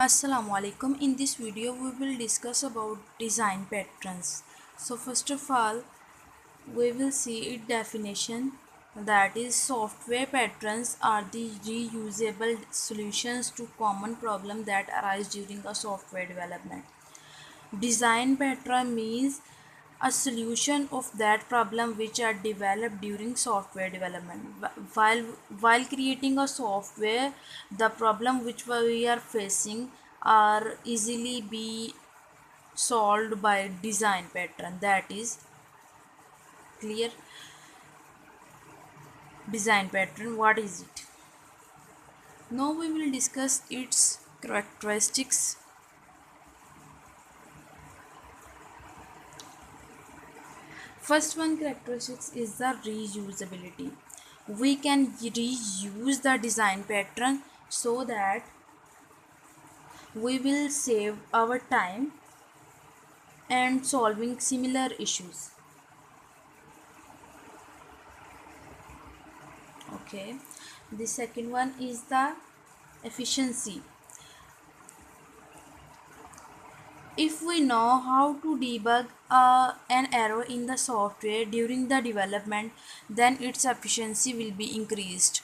Assalamu alaikum. In this video we will discuss about design patterns. So first of all we will see its definition, that is software patterns are the reusable solutions to common problems that arise during a software development. Design pattern means a solution of that problem which are developed during software development. While creating a software, the problem which we are facing are easily be solved by design pattern. That is clear. Design pattern, what is it? Now we will discuss its characteristics. First one characteristics is the reusability. We can reuse the design pattern so that we will save our time and solving similar issues. Okay, the second one is the efficiency. If we know how to debug an error in the software during the development, then its efficiency will be increased.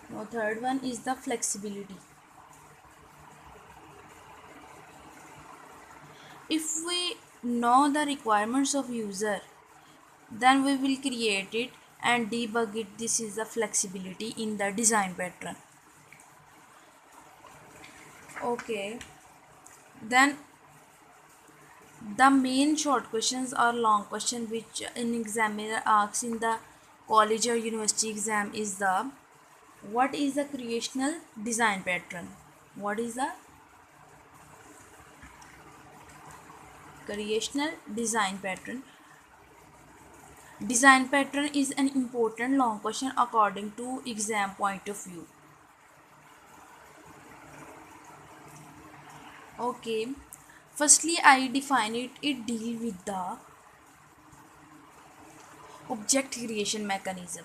Now third one is the flexibility. If we know the requirements of user, then we will create it and debug it. This is the flexibility in the design pattern. Okay, then the main short questions or long question which an examiner asks in the college or university exam is the what is the creational design pattern? What is the creational design pattern? Design pattern is an important long question according to exam point of view. Okay, firstly I define it. It deal with the object creation mechanism.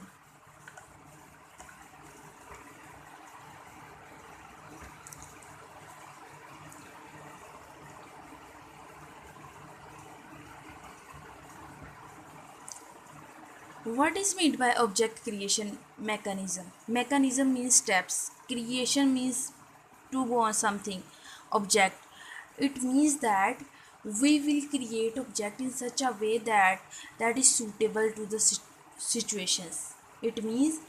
What is meant by object creation mechanism? Mechanism means steps. Creation means to go on something. Object. It means that we will create object in such a way that is suitable to the situations. It means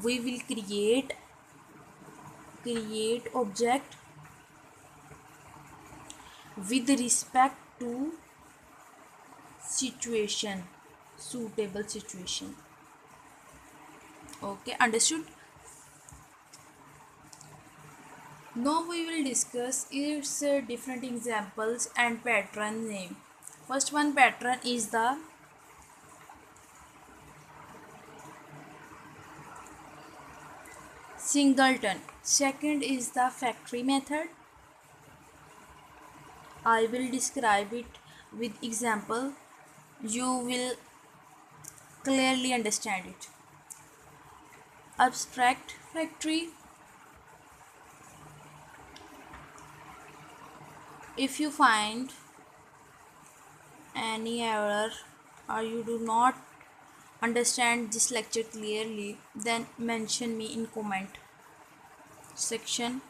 we will create object with respect to situation, suitable situation. Okay, understood? Now we will discuss its different examples and pattern name. First one pattern is the Singleton. Second is the factory method. I will describe it with example. You will clearly understand it. Abstract factory. If you find any error or you do not understand this lecture clearly, then mention me in comment section.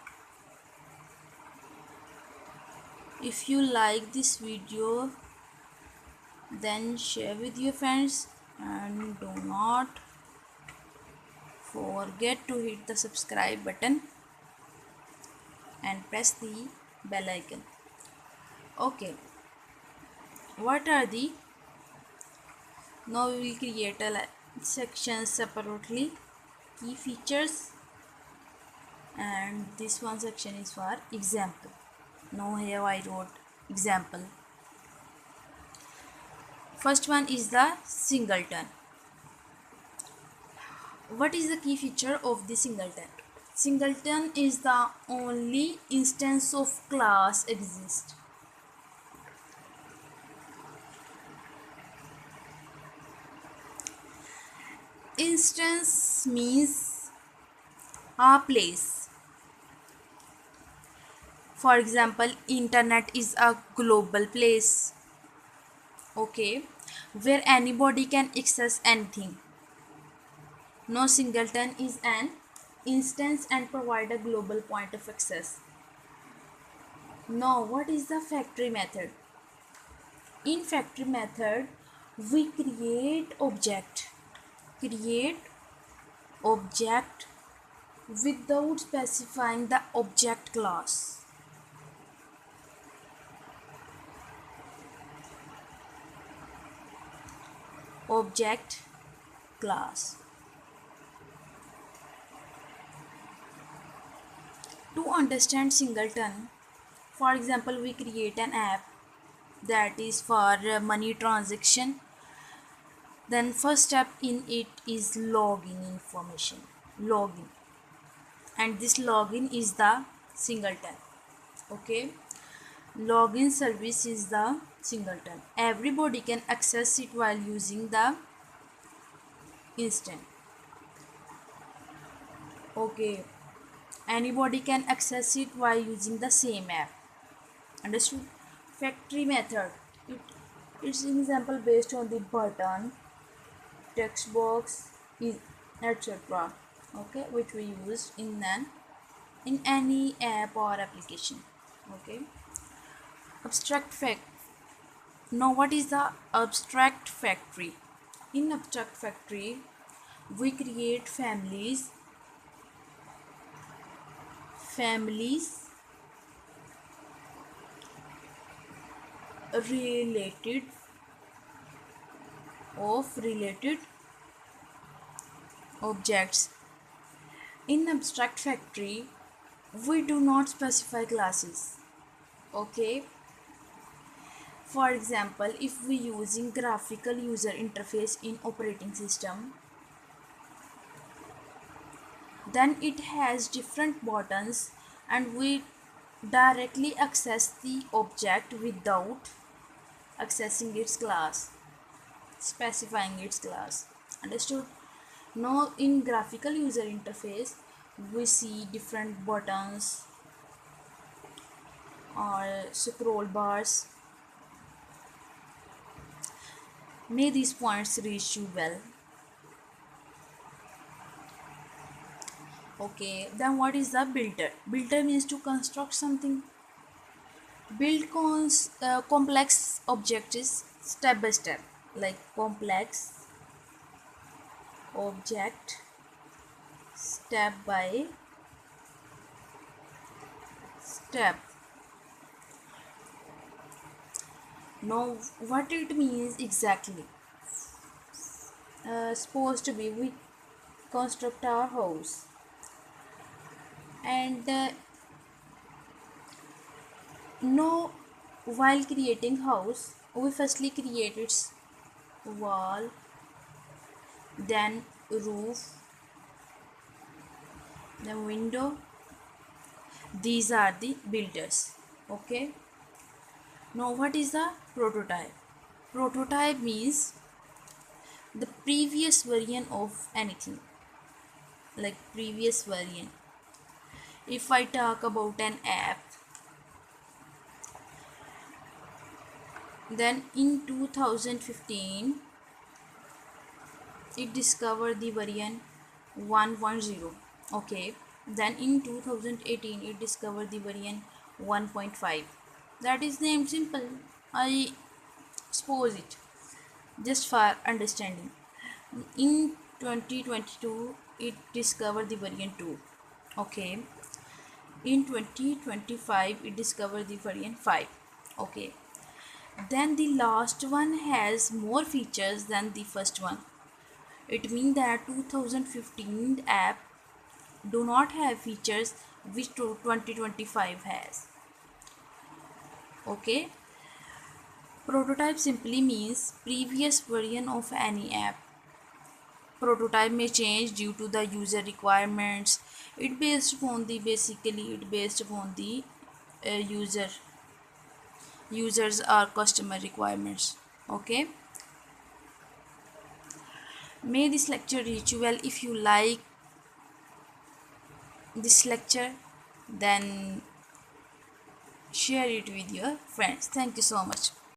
If you like this video, then share with your friends and do not forget to hit the subscribe button and press the bell icon. Okay, what are the, now we will create a section separately, key features, and this one section is for example. Now here I wrote example. First one is the Singleton. What is the key feature of the Singleton? Singleton is the only instance of class exists. Instance means a place. For example, internet is a global place, okay, where anybody can access anything. No singleton is an instance and provide a global point of access. Now, what is the factory method? In factory method, we create object without specifying the object class. Object class. To understand singleton, for example, we create an app that is for money transaction. Then first step in it is login information. Login. And this login is the singleton. Okay. Login service is the singleton. Everybody can access it while using the instant. Okay. Anybody can access it while using the same app. Understood? Factory method. It's an example based on the button, text box, etc. Okay, which we use in any app or application. Okay. Abstract fact. Now, what is the abstract factory? In abstract factory, we create families related related objects. In abstract factory, we do not specify classes. Okay. For example, if we using graphical user interface in operating system, then it has different buttons and we directly access the object without accessing its class, specifying its class. Understood? Now, in graphical user interface, we see different buttons or scroll bars. May these points reach you well. Okay, then what is the builder? Builder means to construct something. Build complex objects step by step, like complex object step by step. Now, what it means exactly? Supposed to be we construct our house, and no, while creating house, we firstly create its wall, then roof, then window. These are the builders. Okay. Now, what is the prototype? Prototype means the previous version of anything, like previous version. If I talk about an app, then in 2015 it discovered the version 1.0. Okay, then in 2018 it discovered the version 1.5. That is named simple. I suppose it just for understanding. In 2022 it discovered the version 2. Okay, in 2025 it discovered the version 5. Okay, then the last one has more features than the first one. It means that 2015 app do not have features which 2025 has. Okay, prototype simply means previous version of any app. Prototype may change due to the user requirements. It based upon the users or customer requirements. Okay, may this lecture reach you well. If you like this lecture, then share it with your friends. Thank you so much.